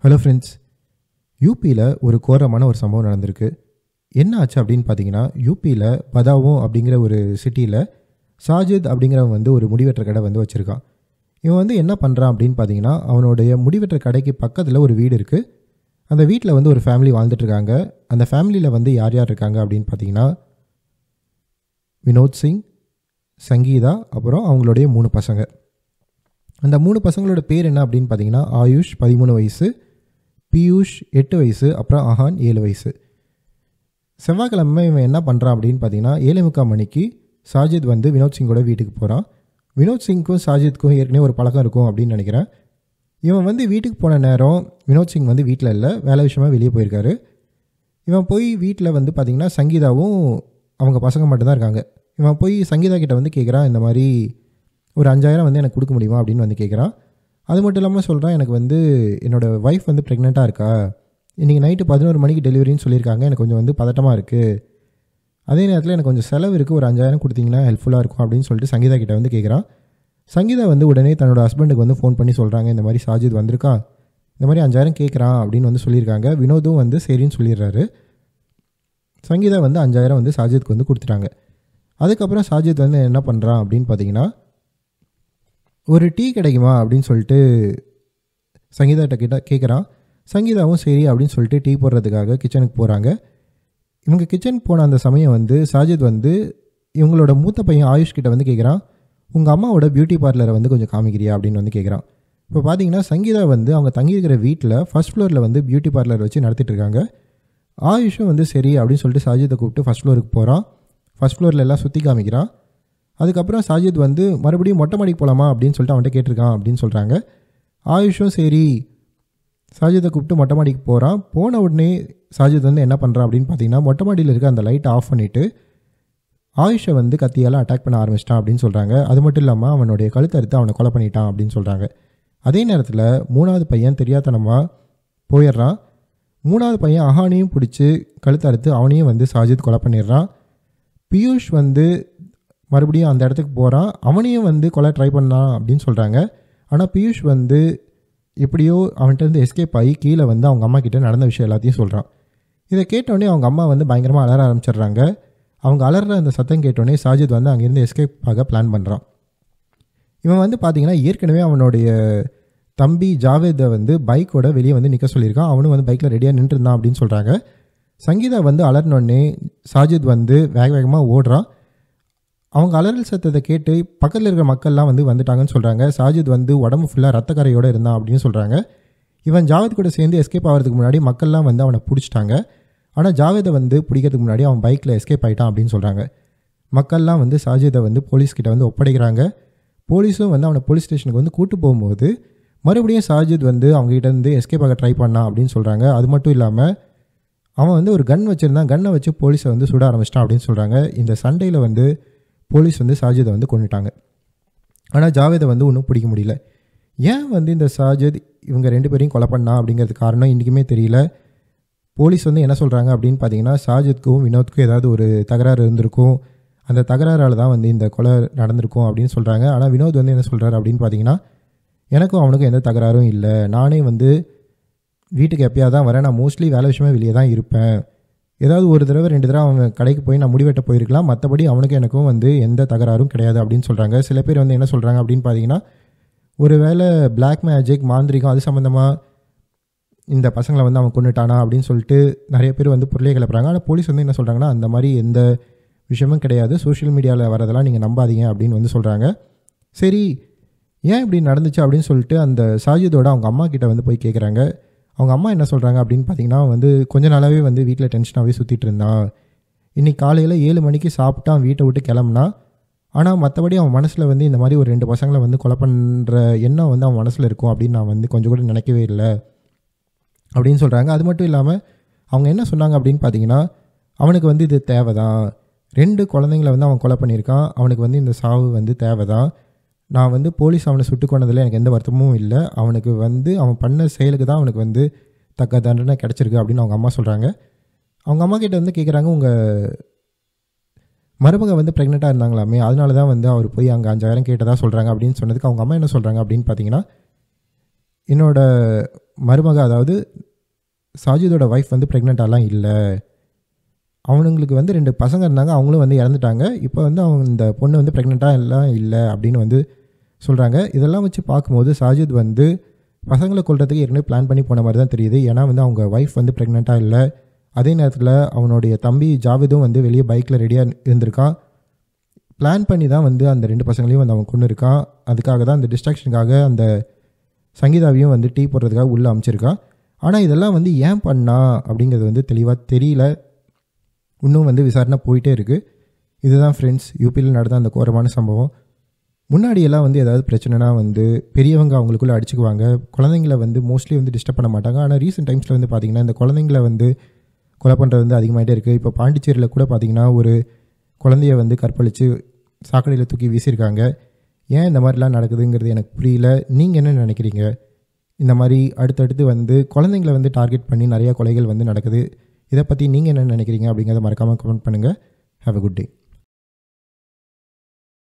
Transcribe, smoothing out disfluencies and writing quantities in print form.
Hello friends, யூபியில் ஒரு கோரமான ஒரு சம்பவம் நடந்திருக்கு. என்ன ஆச்சு அப்படின்னு பார்த்தீங்கன்னா, யூபியில் பதாவும் அப்படிங்கிற ஒரு சிட்டியில் சாஜித் அப்படிங்கிறவன் வந்து ஒரு முடிவெற்ற கடை வந்து வச்சுருக்கான். இவன் வந்து என்ன பண்ணுறான் அப்படின்னு பார்த்தீங்கன்னா, அவனுடைய முடிவெற்ற கடைக்கு பக்கத்தில் ஒரு வீடு இருக்குது. அந்த வீட்டில் வந்து ஒரு ஃபேமிலி வாழ்ந்துட்டுருக்காங்க. அந்த ஃபேமிலியில் வந்து யார் யார் இருக்காங்க அப்படின்னு பார்த்தீங்கன்னா, வினோத் சிங், சங்கீதா, அப்புறம் அவங்களுடைய 3 பசங்க. அந்த 3 பசங்களோட பேர் என்ன அப்படின்னு பார்த்தீங்கன்னா, ஆயுஷ் 13 வயசு, பியூஷ் 8 வயசு, அப்புறம் அஹான் 7 வயசு. செவ்வாய்க்கிழமை இவன் என்ன பண்ணுறான் அப்படின்னு பார்த்தீங்கன்னா, 7:45 மணிக்கு சாஜித் வந்து வினோத் சிங்கோட வீட்டுக்கு போகிறான். வினோத் சிங்க்கும் சாஜித்க்கும் ஏற்கனவே ஒரு பழக்கம் இருக்கும் அப்படின்னு நினைக்கிறேன். இவன் வந்து வீட்டுக்கு போன நேரம் வினோத் சிங் வந்து வீட்டில் இல்லை, வேலை விஷயமா வெளியே போயிருக்காரு. இவன் போய் வீட்டில் வந்து பார்த்திங்கன்னா சங்கீதாவும் அவங்க பசங்க மட்டும்தான் இருக்காங்க. இவன் போய் சங்கீதா கிட்ட வந்து கேட்குறான், இந்த மாதிரி ஒரு 5000 வந்து எனக்கு கொடுக்க முடியுமா அப்படின்னு வந்து கேட்குறான். அது மட்டும் இல்லாமல் சொல்கிறான், எனக்கு வந்து என்னோடய ஒய்ஃப் வந்து ப்ரெக்னெண்ட்டாக இருக்கா, இன்றைக்கி நைட்டு 11 மணிக்கு டெலிவரின்னு சொல்லியிருக்காங்க, எனக்கு கொஞ்சம் வந்து பதட்டமாக இருக்குது, அதே நேரத்தில் எனக்கு கொஞ்சம் செலவு இருக்குது, ஒரு 5000 கொடுத்தீங்கன்னா ஹெல்ப்ஃபுல்லாக இருக்கும் அப்படின்னு சொல்லிட்டு சங்கீதா கிட்ட வந்து கேட்குறான். சங்கீதா வந்து உடனே தன்னோட ஹஸ்பண்டுக்கு வந்து ஃபோன் பண்ணி சொல்கிறாங்க, இந்த மாதிரி சாஜித் வந்திருக்கான், இந்த மாதிரி 5000 கேட்குறான் அப்படின்னு வந்து சொல்லியிருக்காங்க. வினோதும் வந்து சரின்னு சொல்லிடுறாரு. சங்கீதா வந்து 5000 வந்து சாஜித்க்கு வந்து கொடுத்துட்டாங்க. அதுக்கப்புறம் சாஜித் வந்து என்ன பண்ணுறான் அப்படின்னு பார்த்தீங்கன்னா, ஒரு டீ கிடைக்குமா அப்படின்னு சொல்லிட்டு சங்கீதாட்ட கிட்ட கேட்குறான். சங்கீதாவும் சரி அப்படின்னு சொல்லிட்டு டீ போடுறதுக்காக கிச்சனுக்கு போகிறாங்க. இவங்க கிச்சனுக்கு போன அந்த சமயம் வந்து சாஜித் வந்து இவங்களோட மூத்த பையன் ஆயுஷ் கிட்ட வந்து கேட்குறான், உங்கள் அம்மாவோட பியூட்டி பார்லரை வந்து கொஞ்சம் காமிக்கிறியா அப்படின்னு வந்து கேட்குறான். இப்போ பார்த்தீங்கன்னா சங்கீதா வந்து அவங்க தங்கியிருக்கிற வீட்டில் ஃபர்ஸ்ட் ஃப்ளோரில் வந்து பியூட்டி பார்லர் வச்சு நடத்திட்டு இருக்காங்க. ஆயுஷும் வந்து சரி அப்படின்னு சொல்லிட்டு சாஜித்தை கூப்பிட்டு ஃபர்ஸ்ட் ஃப்ளோருக்கு போகிறான். ஃபர்ஸ்ட் ஃப்ளோரில் எல்லாம் சுற்றி காமிக்கிறான். அதுக்கப்புறம் சாஜித் வந்து மறுபடியும் மொட்டை மாடிக்கு போகலாமா அப்படின்னு சொல்லிட்டு அவன்கிட்ட கேட்டிருக்கான் அப்படின்னு சொல்கிறாங்க. ஆயுஷும் சரி சாஜித்தை கூப்பிட்டு மொட்டை மாடிக்கு போகிறான். போன உடனே சாஜித் வந்து என்ன பண்ணுறான் அப்படின்னு பார்த்தீங்கன்னா, மொட்டை மாடியில் இருக்க அந்த லைட்டை ஆஃப் பண்ணிவிட்டு ஆயுஷை வந்து கத்தியால் அட்டாக் பண்ண ஆரம்பிச்சிட்டான் அப்படின்னு சொல்கிறாங்க. அது மட்டும் இல்லாமல் அவனுடைய கழுத்தை அறுத்து அவனை கொலை பண்ணிட்டான் அப்படின்னு சொல்கிறாங்க. அதே நேரத்தில் 3வது பையன் தெரியாதனமாக போயிடுறான். 3வது பையன் அஹானையும் பிடிச்சி கழுத்தை அறுத்து அவனையும் வந்து சாஜித் கொலை பண்ணிடுறான். பியூஷ் வந்து மறுபடியும் அந்த இடத்துக்கு போகிறான். அவனையும் வந்து கொலை ட்ரை பண்ணான் அப்படின்னு சொல்கிறாங்க. ஆனால் பியூஷ் வந்து எப்படியோ அவன்கிட்ட எஸ்கேப் ஆகி கீழே வந்து அவங்க அம்மா கிட்டே நடந்த விஷயம் எல்லாத்தையும் சொல்கிறான். இதை கேட்டோடனே அவங்க அம்மா வந்து பயங்கரமாக அலற ஆரம்பிச்சிடுறாங்க. அவங்க அலற அந்த சத்தம் கேட்டோடனே சாஜித் வந்து அங்கேருந்து எஸ்கேப் ஆக பிளான் பண்ணுறான். இவன் வந்து பார்த்திங்கன்னா ஏற்கனவே அவனுடைய தம்பி ஜாவேதை வந்து பைக்கோட வெளியே வந்து நிற்க சொல்லியிருக்கான். அவனும் வந்து பைக்கில் ரெடியாக நின்றுருந்தான் அப்படின்னு சொல்கிறாங்க. சங்கீதா வந்து அலறினோடனே சாஜித் வந்து வேகமாக ஓடுறான். அவங்க அலறல் சத்தத்தை கேட்டு பக்கத்தில் இருக்கிற மக்கள்லாம் வந்து வந்துட்டாங்கன்னு சொல்கிறாங்க. சாஜித் வந்து உடம்பு ஃபுல்லாக ரத்தக்கரையோடு இருந்தான் அப்படின்னு சொல்கிறாங்க. இவன் ஜாவேத் கூட சேர்ந்து எஸ்கேப் ஆகிறதுக்கு முன்னாடி மக்கள்லாம் வந்து அவனை பிடிச்சிட்டாங்க. ஆனால் ஜாவேதை வந்து பிடிக்கிறதுக்கு முன்னாடி அவன் பைக்கில் எஸ்கேப் ஆகிட்டான் அப்படின்னு சொல்கிறாங்க. மக்கள்லாம் வந்து சாஜித்தை வந்து போலீஸ்கிட்ட வந்து ஒப்படைக்கிறாங்க. போலீஸும் வந்து அவனை போலீஸ் ஸ்டேஷனுக்கு வந்து கூட்டு போகும்போது மறுபடியும் சாஜித் வந்து அவங்ககிட்ட இருந்து எஸ்கேப் ஆக ட்ரை பண்ணான் அப்படின்னு சொல்கிறாங்க. அது மட்டும் இல்லாமல் அவன் வந்து ஒரு கன் வச்சுருந்தான், கன்னை வச்சு போலீஸை வந்து சுட ஆரம்பிச்சிட்டான் அப்படின்னு சொல்கிறாங்க. இந்த சண்டையில் வந்து போலீஸ் வந்து சாஜிதை வந்து கொண்டுட்டாங்க. ஆனால் ஜாவேதை வந்து ஒன்றும் பிடிக்க முடியல. ஏன் வந்து இந்த சாஜித் இவங்க 2 பேரையும் கொலை பண்ணா அப்படிங்கிறது காரணம் இன்றைக்குமே தெரியல. போலீஸ் வந்து என்ன சொல்கிறாங்க அப்படின்னு பார்த்தீங்கன்னா, சாஜித்க்கும் வினோத்க்கும் ஏதாவது ஒரு தகராறு இருந்திருக்கும், அந்த தகராறால் தான் வந்து இந்த கொலை நடந்திருக்கும் அப்படின்னு சொல்கிறாங்க. ஆனால் வினோத் வந்து என்ன சொல்கிறாரு அப்படின்னு பார்த்தீங்கன்னா, எனக்கும் அவனுக்கும் எந்த தகராறும் இல்லை, நானே வந்து வீட்டுக்கு எப்பயாவது தான் வரேன், நான் மோஸ்ட்லி வேலை விஷயமா வெளியே தான் இருப்பேன், ஏதாவது ஒரு தடவை 2 தடவை அவன் கடைக்கு போய் நான் முடிவெட்ட போயிருக்கலாம், மற்றபடி அவனுக்கும் எனக்கும் வந்து எந்த தகராறும் கிடையாது அப்படின்னு சொல்கிறாங்க. சில பேர் வந்து என்ன சொல்கிறாங்க அப்படின்னு பார்த்தீங்கன்னா, ஒரு வேளை பிளாக் மேஜிக் மாந்திரிகம் அது சம்மந்தமாக இந்த பசங்களை வந்து அவன் கொண்டுட்டானா அப்படின்னு சொல்லிட்டு நிறைய பேர் வந்து பொருளே கிளப்புறாங்க. ஆனால் போலீஸ் வந்து என்ன சொல்கிறாங்கன்னா, அந்த மாதிரி எந்த விஷயமும் கிடையாது, சோஷியல் மீடியாவில் வரதெல்லாம் நீங்கள் நம்பாதீங்க அப்படின்னு வந்து சொல்கிறாங்க. சரி ஏன் இப்படி நடந்துச்சு அப்படின்னு சொல்லிட்டு அந்த சாஜிதோட அவங்க அம்மா கிட்ட வந்து போய் கேட்குறாங்க. அவங்க அம்மா என்ன சொல்கிறாங்க அப்படின்னு பார்த்தீங்கன்னா, வந்து கொஞ்ச நாளாகவே வந்து வீட்டில் டென்ஷனாகவே சுற்றிட்டு இருந்தான், இன்றைக்கி காலையில் 7 மணிக்கு சாப்பிட்டான், வீட்டை விட்டு கிளம்புனா, ஆனால் மற்றபடி அவன் மனசில் வந்து இந்த மாதிரி ஒரு 2 பசங்களை வந்து கொலை பண்ணுற எண்ணம் வந்து அவன் மனசில் இருக்கும் அப்படின்னு நான் வந்து கொஞ்சம் கூட நினைக்கவே இல்லை அப்படின்னு சொல்கிறாங்க. அது மட்டும் இல்லாமல் அவங்க என்ன சொன்னாங்க அப்படின்னு பார்த்தீங்கன்னா, அவனுக்கு வந்து இது தேவை தான், 2 குழந்தைங்கள வந்து அவன் கொலை பண்ணியிருக்கான், அவனுக்கு வந்து இந்த சாவு வந்து தேவை தான், நான் வந்து போலீஸ் அவனை சுட்டு கொண்டதில் எனக்கு எந்த வருத்தமும் இல்லை, அவனுக்கு வந்து அவன் பண்ண செயலுக்கு தான் அவனுக்கு வந்து தக்க தண்டனை கிடச்சிருக்கு அப்படின்னு அவங்க அம்மா சொல்கிறாங்க. அவங்க அம்மா கிட்ட வந்து கேட்குறாங்க, உங்கள் மருமக வந்து ப்ரெக்னெண்ட்டாக இருந்தாங்களாமே, அதனால தான் வந்து அவர் போய் அங்கே 5000 கேட்டதாக சொல்கிறாங்க அப்படின்னு சொன்னதுக்கு அவங்க அம்மா என்ன சொல்கிறாங்க அப்படின்னு பார்த்தீங்கன்னா, என்னோட மருமக, அதாவது சாஜிதோட ஒய்ஃப் வந்து ப்ரெக்னெண்ட்டாலாம் இல்லை. அவனுங்களுக்கு வந்து 2 பசங்க இருந்தாங்க, அவங்களும் வந்து இறந்துட்டாங்க. இப்போ வந்து அவங்க இந்த பொண்ணு வந்து ப்ரெக்னெண்ட்டாக எல்லாம் இல்லை அப்படின்னு வந்து சொல்கிறாங்க. இதெல்லாம் வச்சு பார்க்கும்போது சாஜித் வந்து பசங்களை கொல்றதுக்கு ஏற்கனவே பிளான் பண்ணி போன மாதிரி தான் தெரியுது. ஏன்னா வந்து அவங்க ஒய்ஃப் வந்து ப்ரெக்னெண்ட்டாக இல்லை. அதே நேரத்தில் அவனுடைய தம்பி ஜாவிதும் வந்து வெளியே பைக்கில் ரெடியாக இருந்திருக்கான். பிளான் பண்ணி தான் வந்து அந்த 2 பசங்களையும் வந்து அவன் கொண்டு இருக்கான். அதுக்காக தான் அந்த டிஸ்ட்ராக்ஷனுக்காக அந்த சங்கீதாவையும் வந்து டீ போடுறதுக்காக உள்ளே அமுச்சிருக்கான். ஆனால் இதெல்லாம் வந்து ஏன் பண்ணா அப்படிங்கிறது வந்து தெளிவாக தெரியல. இன்னும் வந்து விசாரணை போயிட்டே இருக்குது. இதுதான் ஃப்ரெண்ட்ஸ் யூபியில் நடந்த அந்த கோரமான சம்பவம். முன்னாடியெல்லாம் வந்து ஏதாவது பிரச்சனைனா வந்து பெரியவங்க அவங்களுக்குள்ளே அடிச்சுக்குவாங்க, குழந்தைங்கள வந்து மோஸ்ட்லி வந்து டிஸ்டர்ப் பண்ண மாட்டாங்க. ஆனால் ரீசெண்ட் டைம்ஸில் வந்து பார்த்திங்கன்னா இந்த குழந்தைங்கள வந்து கொலை பண்ணுறது வந்து அதிகமாகிட்டே இருக்குது. இப்போ பாண்டிச்சேரியில் கூட பார்த்திங்கன்னா ஒரு குழந்தைய வந்து கற்பழித்து சாக்கடையில் தூக்கி வீசியிருக்காங்க. ஏன் இந்த மாதிரிலாம் நடக்குதுங்கிறது எனக்கு புரியல. நீங்கள் என்ன நினைக்கிறீங்க? இந்த மாதிரி அடுத்தடுத்து வந்து குழந்தைங்கள வந்து டார்கெட் பண்ணி நிறையா கொலைகள் வந்து நடக்குது. இதை பற்றி நீங்கள் என்ன நினைக்கிறீங்க அப்படிங்கிறத மறக்காமல் கமெண்ட் பண்ணுங்கள். Have a good day.